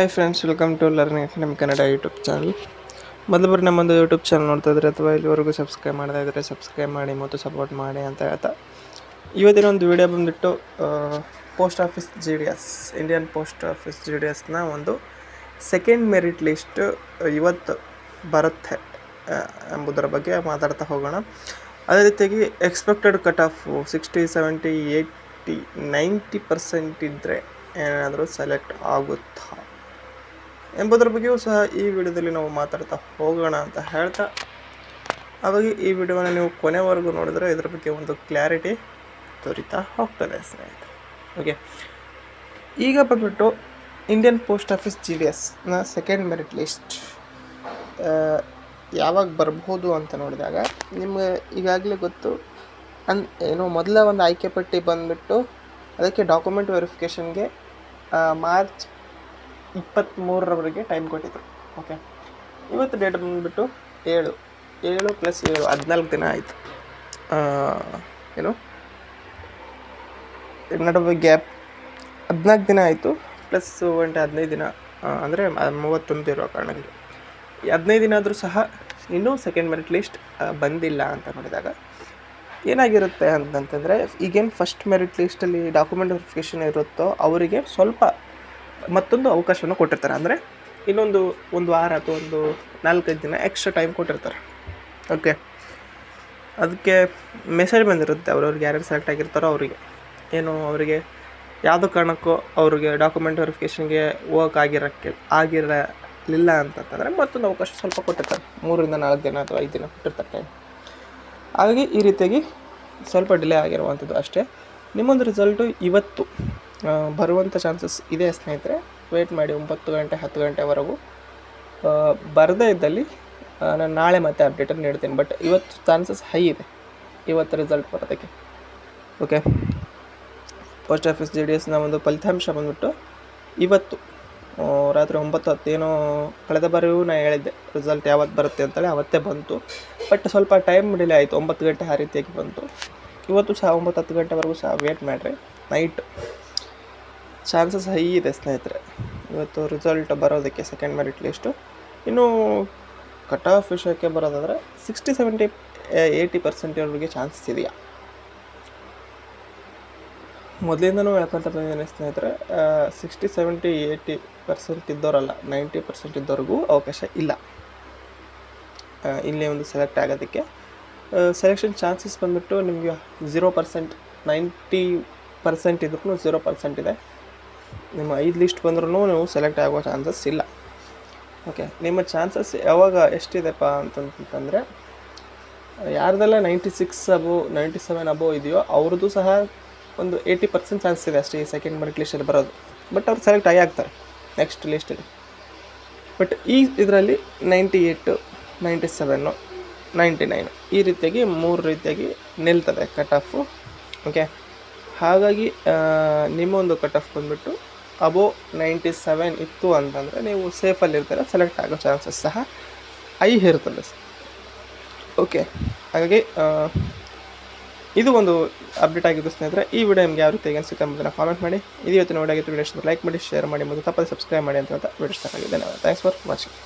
Hi friends, welcome to learning academy Kannada YouTube channel. ಮೊದಲು ಬಾರಿ ನಮ್ಮೊಂದು YouTube channel ನೋಡ್ತಾ ಇದ್ರೆ ಅಥವಾ ಇಲ್ಲಿವರೆಗೂ ಸಬ್ಸ್ಕ್ರೈಬ್ ಮಾಡದೇ ಇದ್ದರೆ ಸಬ್ಸ್ಕ್ರೈಬ್ ಮಾಡಿ ಮತ್ತು ಸಪೋರ್ಟ್ ಮಾಡಿ ಅಂತ ಹೇಳ್ತಾ ಇವತ್ತಿನ ಒಂದು ವಿಡಿಯೋ ಬಂದುಬಿಟ್ಟು post office G D S Indian post office G D ಎಸ್ನ ಒಂದು ಸೆಕೆಂಡ್ ಮೆರಿಟ್ ಲಿಸ್ಟ್ ಇವತ್ತು ಬರುತ್ತೆ ಎಂಬುದರ ಬಗ್ಗೆ ಮಾತಾಡ್ತಾ ಹೋಗೋಣ. ಅದೇ ರೀತಿಯಾಗಿ ಎಕ್ಸ್ಪೆಕ್ಟೆಡ್ ಕಟ್ ಆಫ್ 60, 70, 80, 90% ಇದ್ದರೆ ಏನಾದರೂ ಸೆಲೆಕ್ಟ್ ಆಗುತ್ತಾ ಎಂಬುದರ ಬಗ್ಗೆಯೂ ಸಹ ಈ ವಿಡಿಯೋದಲ್ಲಿ ನಾವು ಮಾತಾಡ್ತಾ ಹೋಗೋಣ ಅಂತ ಹೇಳ್ತಾ, ಹಾಗಾಗಿ ಈ ವಿಡಿಯೋನ ನೀವು ಕೊನೆವರೆಗೂ ನೋಡಿದರೆ ಇದರ ಬಗ್ಗೆ ಒಂದು ಕ್ಲಾರಿಟಿ ದೊರೀತಾ ಹೋಗ್ತದೆ ಸ್ನೇಹಿತರೆ. ಓಕೆ, ಈಗ ಬಂದ್ಬಿಟ್ಟು Indian post office G D ಎಸ್ನ ಸೆಕೆಂಡ್ ಮೆರಿಟ್ ಲಿಸ್ಟ್ ಯಾವಾಗ ಬರ್ಬೋದು ಅಂತ ನೋಡಿದಾಗ ನಿಮಗೆ ಈಗಾಗಲೇ ಗೊತ್ತು. ಏನು ಮೊದಲ ಒಂದು ಆಯ್ಕೆ ಪಟ್ಟಿ ಬಂದುಬಿಟ್ಟು ಅದಕ್ಕೆ ಡಾಕ್ಯುಮೆಂಟ್ ವೆರಿಫಿಕೇಷನ್ಗೆ ಮಾರ್ಚ್ 23ರವರೆಗೆ ಟೈಮ್ ಕೊಟ್ಟಿದ್ರು. ಓಕೆ, ಇವತ್ತು ಡೇಟ್ ಬಂದುಬಿಟ್ಟು 7 + 7 14 ದಿನ ಆಯಿತು. ನಡುವೆ ಗ್ಯಾಪ್ 14 ದಿನ ಆಯಿತು, ಪ್ಲಸ್ 15 ದಿನ ಅಂದರೆ 31 ಇರೋ ಕಾರಣಕ್ಕೆ 15 ದಿನ ಆದರೂ ಸಹ ಇನ್ನೂ ಸೆಕೆಂಡ್ ಮೆರಿಟ್ ಲಿಸ್ಟ್ ಬಂದಿಲ್ಲ ಅಂತ ನೋಡಿದಾಗ ಏನಾಗಿರುತ್ತೆ ಅಂತಂತಂದರೆ, ಈಗೇನು ಫಸ್ಟ್ ಮೆರಿಟ್ ಲಿಸ್ಟಲ್ಲಿ ಡಾಕ್ಯುಮೆಂಟ್ ವೆರಿಫಿಕೇಷನ್ ಇರುತ್ತೋ ಅವರಿಗೆ ಸ್ವಲ್ಪ ಮತ್ತೊಂದು ಅವಕಾಶವನ್ನು ಕೊಟ್ಟಿರ್ತಾರೆ. ಅಂದರೆ ಒಂದು ವಾರ ಅಥವಾ ಒಂದು 4-5 ದಿನ ಎಕ್ಸ್ಟ್ರಾ ಟೈಮ್ ಕೊಟ್ಟಿರ್ತಾರೆ. ಓಕೆ, ಅದಕ್ಕೆ ಮೆಸೇಜ್ ಬಂದಿರುತ್ತೆ ಅವ್ರವ್ರಿಗೆ ಯಾರ್ಯಾರು ಸೆಲೆಕ್ಟ್ ಆಗಿರ್ತಾರೋ ಅವರಿಗೆ ಅವರಿಗೆ ಯಾವುದೋ ಕಾರಣಕ್ಕೂ ಅವ್ರಿಗೆ ಡಾಕ್ಯುಮೆಂಟ್ ವೆರಿಫಿಕೇಷನ್ಗೆ ಆಗಿರಲಿಲ್ಲ ಅಂತಂತಂದರೆ ಮತ್ತೊಂದು ಅವಕಾಶ ಸ್ವಲ್ಪ ಕೊಟ್ಟಿರ್ತಾರೆ. 3-4 ದಿನ ಅಥವಾ 5 ದಿನ ಕೊಟ್ಟಿರ್ತಾರೆ ಟೈಮ್. ಹಾಗಾಗಿ ಈ ರೀತಿಯಾಗಿ ಸ್ವಲ್ಪ ಡಿಲೇ ಆಗಿರುವಂಥದ್ದು ಅಷ್ಟೇ. ನಿಮ್ಮೊಂದು ರಿಸಲ್ಟು ಇವತ್ತು ಬರುವಂಥ ಚಾನ್ಸಸ್ ಇದೆ ಸ್ನೇಹಿತರೆ. ವೇಟ್ ಮಾಡಿ 9 ಗಂಟೆ 10 ಗಂಟೆವರೆಗೂ. ಬರದೇ ಇದ್ದಲ್ಲಿ ನಾನು ನಾಳೆ ಮತ್ತೆ ಅಪ್ಡೇಟನ್ನು ನೀಡ್ತೀನಿ. ಬಟ್ ಇವತ್ತು ಚಾನ್ಸಸ್ ಹೈ ಇದೆ ಇವತ್ತು ರಿಸಲ್ಟ್ ಬರೋದಕ್ಕೆ. Okay, post office G D ಎಸ್ನ ಒಂದು ಫಲಿತಾಂಶ ಬಂದುಬಿಟ್ಟು ಇವತ್ತು ರಾತ್ರಿ 9-10 ಏನೋ ಕಳೆದ ಬಾರಿಯೂ ನಾನು ಹೇಳಿದ್ದೆ ರಿಸಲ್ಟ್ ಯಾವತ್ತು ಬರುತ್ತೆ ಅಂತೇಳಿ, ಅವತ್ತೇ ಬಂತು. ಬಟ್ ಸ್ವಲ್ಪ ಟೈಮ್ ಡಿಲೇ ಆಯಿತು, 9 ಗಂಟೆ ಆ ರೀತಿಯಾಗಿ ಬಂತು. ಇವತ್ತು ಸಹ 9-10 ಗಂಟೆವರೆಗೂ ಸಹ ವೇಟ್ ಮಾಡಿರಿ. ನೈಟ್ ಚಾನ್ಸಸ್ ಹೈ ಇದೆ ಸ್ನೇಹಿತರೆ ಇವತ್ತು ರಿಸಲ್ಟ್ ಬರೋದಕ್ಕೆ ಸೆಕೆಂಡ್ ಮೆರಿಟ್ ಲಿಸ್ಟು. ಇನ್ನು ಕಟ್ ಆಫ್ ವಿಷಯಕ್ಕೆ ಬರೋದಾದರೆ 60, 70, 80% ಚಾನ್ಸಸ್ ಇದೆಯಾ? ಮೊದಲಿಂದನೂ ಹೇಳ್ಕೊಂತ ಬಂದಿದ್ದೀನಿ ಸ್ನೇಹಿತರೆ, 60, 70, 80% ಇದ್ದವರಲ್ಲ, 90% ಇದ್ದವ್ರಿಗೂ ಅವಕಾಶ ಇಲ್ಲ ಇಲ್ಲೇ ಒಂದು ಸೆಲೆಕ್ಟ್ ಆಗೋದಕ್ಕೆ. ಸೆಲೆಕ್ಷನ್ ಚಾನ್ಸಸ್ ಬಂದುಬಿಟ್ಟು ನಿಮಗೆ 0%, 90% ಇದ್ರೂ 0% ಇದೆ. ನಿಮ್ಮ 5 ಲಿಸ್ಟ್ ಬಂದ್ರೂ ನೀವು ಸೆಲೆಕ್ಟ್ ಆಗೋ ಚಾನ್ಸಸ್ ಇಲ್ಲ. ಓಕೆ, ನಿಮ್ಮ ಚಾನ್ಸಸ್ ಯಾವಾಗ ಎಷ್ಟಿದೆಪ್ಪ ಅಂತಂತಂದರೆ, ಯಾರ್ದೆಲ್ಲ 96 ಅಬೋ 97 ಅಬೋ ಇದೆಯೋ ಅವ್ರದ್ದು ಸಹ ಒಂದು 80% ಚಾನ್ಸ್ ಇದೆ ಅಷ್ಟೇ ಈ ಸೆಕೆಂಡ್ ಮೆರಿಟ್ ಲಿಸ್ಟಲ್ಲಿ ಬರೋದು. ಬಟ್ ಅವ್ರು ಸೆಲೆಕ್ಟ್ ಆಗ್ತಾರೆ ನೆಕ್ಸ್ಟ್ ಲಿಸ್ಟಲ್ಲಿ. ಬಟ್ ಈ ಇದರಲ್ಲಿ 98, 97, 99 ಈ ರೀತಿಯಾಗಿ 3 ರೀತಿಯಾಗಿ ನಿಲ್ತದೆ ಕಟ್ ಆಫು. ಓಕೆ, ಹಾಗಾಗಿ ನಿಮ್ಮ ಒಂದು ಕಟ್ ಆಫ್ ಬಂದುಬಿಟ್ಟು ಅಬೋ 97 ಇತ್ತು ಅಂತಂದರೆ ನೀವು ಸೇಫಲ್ಲಿರ್ತೀರ, ಸೆಲೆಕ್ಟ್ ಆಗೋ ಚಾನ್ಸಸ್ ಸಹ ಹೈ ಇರ್ತದೆ. ಓಕೆ, ಹಾಗಾಗಿ ಇದು ಒಂದು ಅಪ್ಡೇಟ್ ಆಗಿದ್ದು ಸ್ನೇಹಿತರೆ. ಈ ವಿಡಿಯೋ ನಿಮಗೆ ಯಾವ ರೀತಿ ಅನಿಸುತ್ತೆ ಎಂಬುದನ್ನು ಕಾಮೆಂಟ್ ಮಾಡಿ. ಇದು ಇವತ್ತು ನೋಡಾಗಿತ್ತು. ವಿಡಿಯೋ ಲೈಕ್ ಮಾಡಿ, ಶೇರ್ ಮಾಡಿ ಮತ್ತು ತಪ್ಪದೆ ಸಬ್ಸ್ಕ್ರೈಬ್ ಮಾಡಿ ಅಂತ ವಿಡಿಯೋ ಸ್ಟಾರ್ಟ್ ಆಗಿದೆ. Thanks for watching.